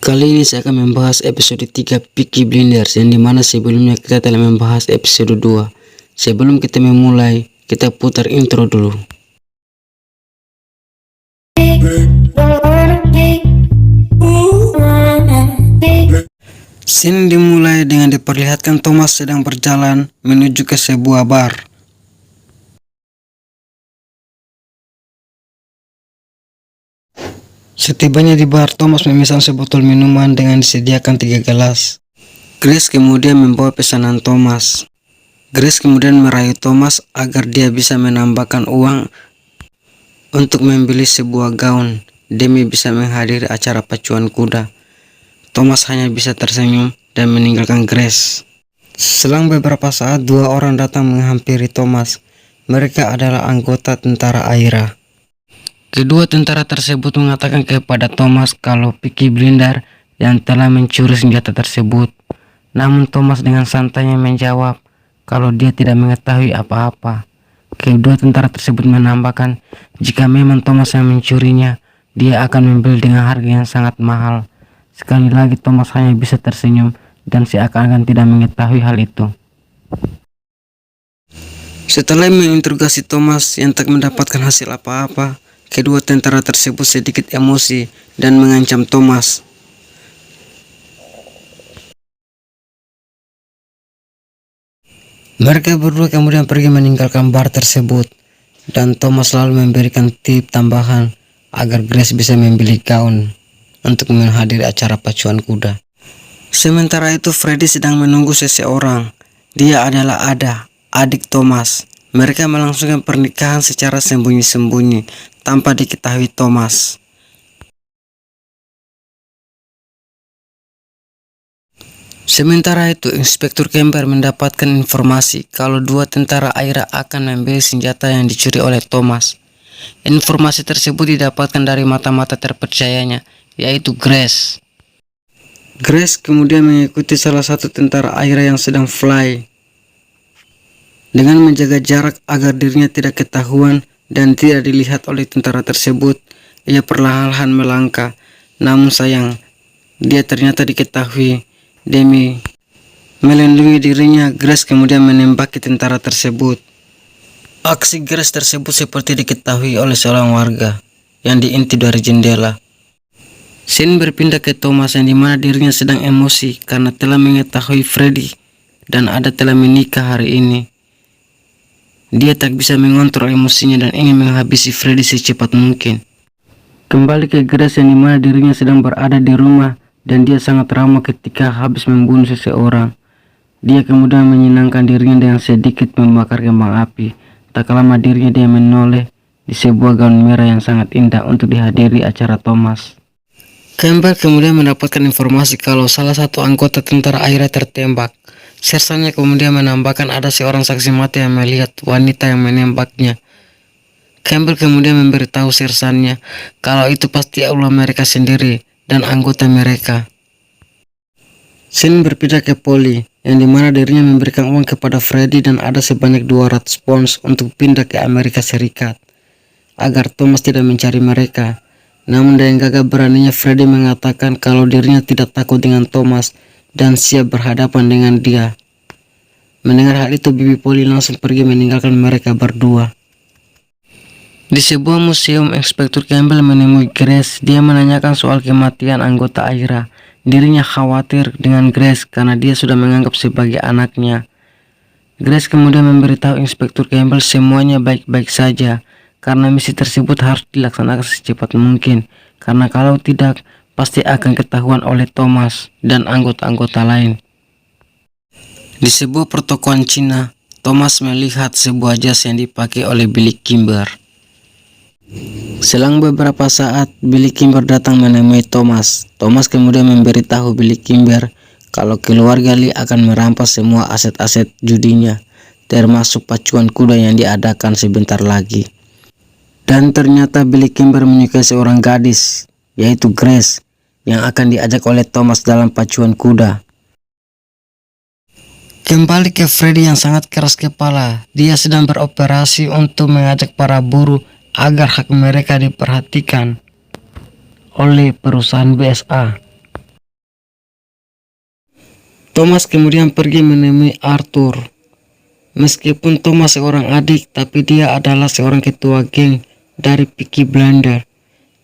Kali ini saya akan membahas episode 3 Peaky Blinders, yang dimana sebelumnya kita telah membahas episode 2. Sebelum kita memulai, kita putar intro dulu. Scene dimulai dengan diperlihatkan Thomas sedang berjalan menuju ke sebuah bar. Setibanya di bar, Thomas memesan sebotol minuman dengan disediakan 3 gelas. Grace kemudian membawa pesanan Thomas. Grace kemudian merayu Thomas agar dia bisa menambahkan uang untuk membeli sebuah gaun demi bisa menghadiri acara pacuan kuda. Thomas hanya bisa tersenyum dan meninggalkan Grace. Selang beberapa saat, 2 orang datang menghampiri Thomas. Mereka adalah anggota tentara Aira. Kedua tentara tersebut mengatakan kepada Thomas kalau Peaky Blinders yang telah mencuri senjata tersebut. Namun Thomas dengan santainya menjawab kalau dia tidak mengetahui apa-apa. Kedua tentara tersebut menambahkan jika memang Thomas yang mencurinya, dia akan membeli dengan harga yang sangat mahal. Sekali lagi Thomas hanya bisa tersenyum dan seakan-akan tidak mengetahui hal itu. Setelah menginterogasi Thomas yang tak mendapatkan hasil apa-apa, kedua tentara tersebut sedikit emosi dan mengancam Thomas. Mereka berdua kemudian pergi meninggalkan bar tersebut, dan Thomas lalu memberikan tip tambahan agar Grace bisa membeli gaun untuk menghadiri acara pacuan kuda. Sementara itu Freddy sedang menunggu seseorang. Dia adalah Ada, adik Thomas. Mereka melangsungkan pernikahan secara sembunyi-sembunyi tanpa diketahui Thomas. Sementara itu, Inspektur Campbell mendapatkan informasi kalau 2 tentara Aira akan membeli senjata yang dicuri oleh Thomas. Informasi tersebut didapatkan dari mata-mata terpercayanya, yaitu Grace. Grace kemudian mengikuti salah satu tentara Aira yang sedang fly. Dengan menjaga jarak agar dirinya tidak ketahuan dan tidak dilihat oleh tentara tersebut, ia perlahan-lahan melangkah. Namun sayang, dia ternyata diketahui. Demi melindungi dirinya, Grace kemudian menembaki tentara tersebut. Aksi Grace tersebut seperti diketahui oleh seorang warga yang diintip dari jendela. Scene berpindah ke Thomas yang dimana dirinya sedang emosi karena telah mengetahui Freddy dan Ada telah menikah hari ini. Dia tak bisa mengontrol emosinya dan ingin menghabisi Freddy secepat mungkin. Kembali ke Grace yang dimana dirinya sedang berada di rumah dan dia sangat ramah ketika habis membunuh seseorang. Dia kemudian menyenangkan dirinya dengan sedikit membakar kembang api. Tak lama dirinya dia menoleh di sebuah gaun merah yang sangat indah untuk dihadiri acara Thomas. Campbell kemudian mendapatkan informasi kalau salah satu anggota tentara Aira tertembak. Sersannya kemudian menambahkan ada seorang saksi mata yang melihat wanita yang menembaknya. Campbell kemudian memberitahu sersannya kalau itu pasti ulah mereka sendiri dan anggota mereka. Scene berpindah ke Polly yang dimana dirinya memberikan uang kepada Freddy dan ada sebanyak 200 pounds untuk pindah ke Amerika Serikat agar Thomas tidak mencari mereka. Namun dengan gagah beraninya Freddy mengatakan kalau dirinya tidak takut dengan Thomas dan siap berhadapan dengan dia. Mendengar hal itu, bibi Polly langsung pergi meninggalkan mereka berdua. Di sebuah museum, Inspektur Campbell menemui Grace. Dia menanyakan soal kematian anggota Aira. Dirinya khawatir dengan Grace karena dia sudah menganggap sebagai anaknya. Grace kemudian memberitahu Inspektur Campbell semuanya baik-baik saja karena misi tersebut harus dilaksanakan secepat mungkin, karena kalau tidak pasti akan ketahuan oleh Thomas dan anggota-anggota lain. Di sebuah pertokoan Cina, Thomas melihat sebuah jas yang dipakai oleh Billy Kimber. Selang beberapa saat, Billy Kimber datang menemui Thomas. Thomas kemudian memberitahu Billy Kimber kalau keluarga Lee akan merampas semua aset-aset judinya, termasuk pacuan kuda yang diadakan sebentar lagi. Dan ternyata Billy Kimber menyukai seorang gadis, yaitu Grace, yang akan diajak oleh Thomas dalam pacuan kuda. Kembali ke Freddy yang sangat keras kepala. Dia sedang beroperasi untuk mengajak para buruh agar hak mereka diperhatikan oleh perusahaan BSA. Thomas kemudian pergi menemui Arthur. Meskipun Thomas seorang adik, tapi dia adalah seorang ketua geng dari Peaky Blinders.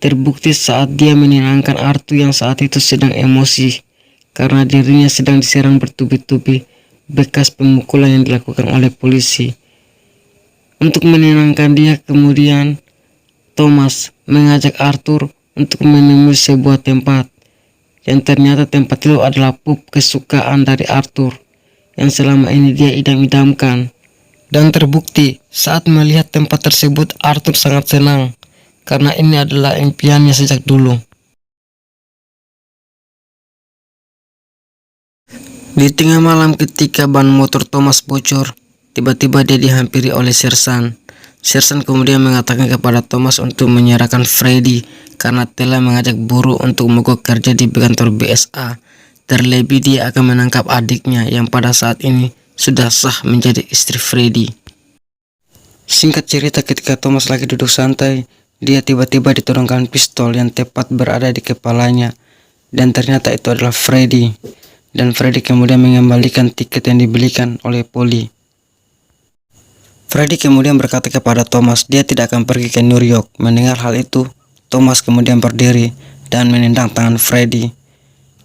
Terbukti saat dia menenangkan Arthur yang saat itu sedang emosi karena dirinya sedang diserang bertubi-tubi bekas pemukulan yang dilakukan oleh polisi. Untuk menenangkan dia, kemudian Thomas mengajak Arthur untuk menemui sebuah tempat yang ternyata tempat itu adalah pub kesukaan dari Arthur yang selama ini dia idam-idamkan. Dan terbukti saat melihat tempat tersebut Arthur sangat senang karena ini adalah impiannya sejak dulu. Di tengah malam ketika ban motor Thomas bocor, tiba-tiba dia dihampiri oleh Sersan. Sersan kemudian mengatakan kepada Thomas untuk menyerahkan Freddy karena telah mengajak buruh untuk mogok kerja di kantor BSA. Terlebih dia akan menangkap adiknya yang pada saat ini sudah sah menjadi istri Freddy. Singkat cerita, ketika Thomas lagi duduk santai, dia tiba-tiba ditodongkan pistol yang tepat berada di kepalanya, dan ternyata itu adalah Freddy. Dan Freddy kemudian mengembalikan tiket yang dibelikan oleh poli. Freddy kemudian berkata kepada Thomas dia tidak akan pergi ke New York. Mendengar hal itu, Thomas kemudian berdiri dan menendang tangan Freddy.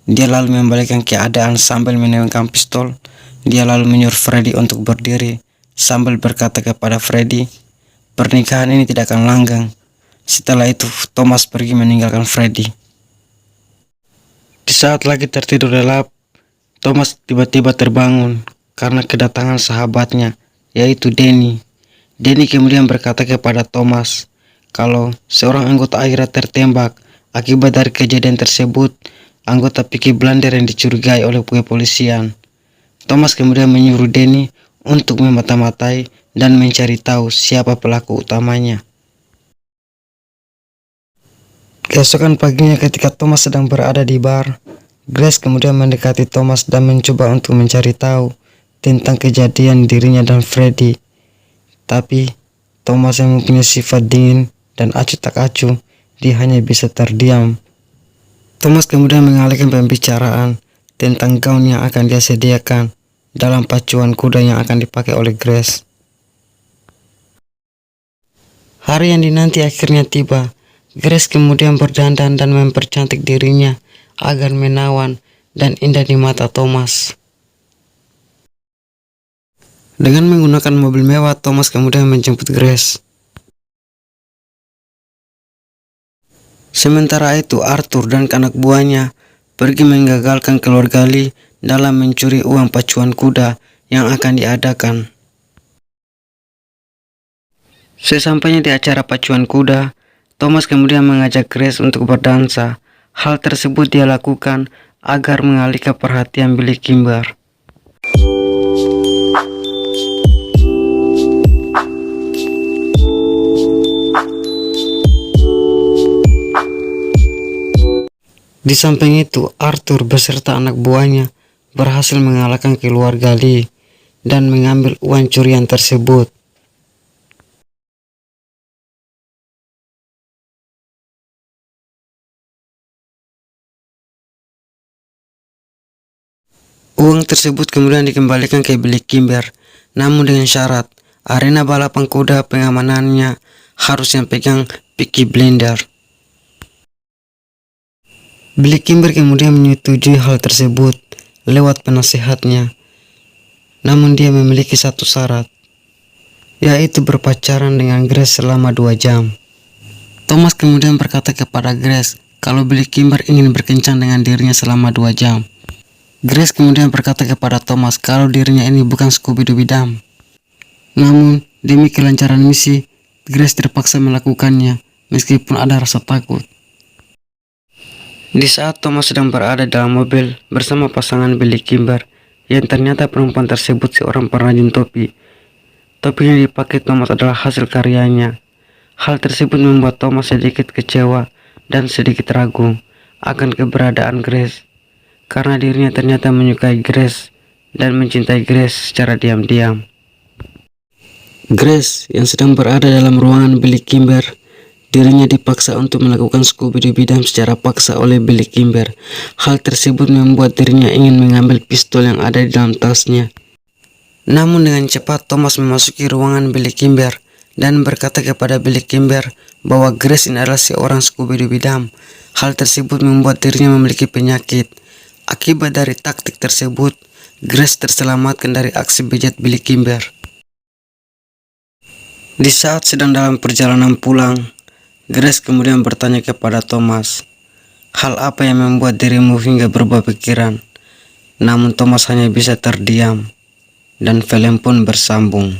Dia lalu membalikan keadaan sambil menendangkan pistol. Dia lalu menyuruh Freddy untuk berdiri sambil berkata kepada Freddy, pernikahan ini tidak akan langgeng. Setelah itu, Thomas pergi meninggalkan Freddy. Di saat lagi tertidur lelap, Thomas tiba-tiba terbangun karena kedatangan sahabatnya, yaitu Danny. Danny kemudian berkata kepada Thomas kalau seorang anggota akhirnya tertembak. Akibat dari kejadian tersebut, anggota Peaky Blinders yang dicurigai oleh kepolisian. Thomas kemudian menyuruh Danny untuk memata-matai dan mencari tahu siapa pelaku utamanya. Keesokan paginya ketika Thomas sedang berada di bar, Grace kemudian mendekati Thomas dan mencoba untuk mencari tahu tentang kejadian dirinya dan Freddy. Tapi Thomas yang mempunyai sifat dingin dan acuh tak acuh, dia hanya bisa terdiam. Thomas kemudian mengalihkan pembicaraan tentang gaun yang akan dia sediakan dalam pacuan kuda yang akan dipakai oleh Grace. Hari yang dinanti akhirnya tiba. Grace kemudian berdandan dan mempercantik dirinya agar menawan dan indah di mata Thomas. Dengan menggunakan mobil mewah, Thomas kemudian menjemput Grace. Sementara itu, Arthur dan anak buahnya pergi menggagalkan keluarga Lee dalam mencuri uang pacuan kuda yang akan diadakan. Sesampainya di acara pacuan kuda, Thomas kemudian mengajak Grace untuk berdansa. Hal tersebut dia lakukan agar mengalihkan perhatian Billy Kimber. Di samping itu, Arthur beserta anak buahnya berhasil mengalahkan keluarga Lee dan mengambil uang curian tersebut. Uang tersebut kemudian dikembalikan ke Billy Kimber, namun dengan syarat arena balapan kuda pengamanannya harus yang pegang Peaky Blinders. Billy Kimber kemudian menyetujui hal tersebut lewat penasehatnya, namun dia memiliki satu syarat, yaitu berpacaran dengan Grace selama 2 jam. Thomas kemudian berkata kepada Grace kalau Billy Kimber ingin berkencan dengan dirinya selama 2 jam. Grace kemudian berkata kepada Thomas kalau dirinya ini bukan Scooby-Doo. Namun, demi kelancaran misi, Grace terpaksa melakukannya meskipun ada rasa takut. Di saat Thomas sedang berada dalam mobil bersama pasangan Billy Kimber, yang ternyata perempuan tersebut seorang pengrajin topi. Topi yang dipakai Thomas adalah hasil karyanya. Hal tersebut membuat Thomas sedikit kecewa dan sedikit ragu akan keberadaan Grace, karena dirinya ternyata menyukai Grace dan mencintai Grace secara diam-diam. Grace yang sedang berada dalam ruangan Billy Kimber Dirinya dipaksa untuk melakukan Scooby-Doo secara paksa oleh Billy Kimber. Hal tersebut membuat dirinya ingin mengambil pistol yang ada di dalam tasnya. Namun dengan cepat Thomas memasuki ruangan Billy Kimber dan berkata kepada Billy Kimber bahwa Grace ini adalah seorang Scooby-Doo. Hal tersebut membuat dirinya memiliki penyakit. Akibat dari taktik tersebut, Grace terselamatkan dari aksi bejat Billy Kimber. Di saat sedang dalam perjalanan pulang, Grace kemudian bertanya kepada Thomas, hal apa yang membuat dirimu hingga berubah pikiran? Namun Thomas hanya bisa terdiam, dan film pun bersambung.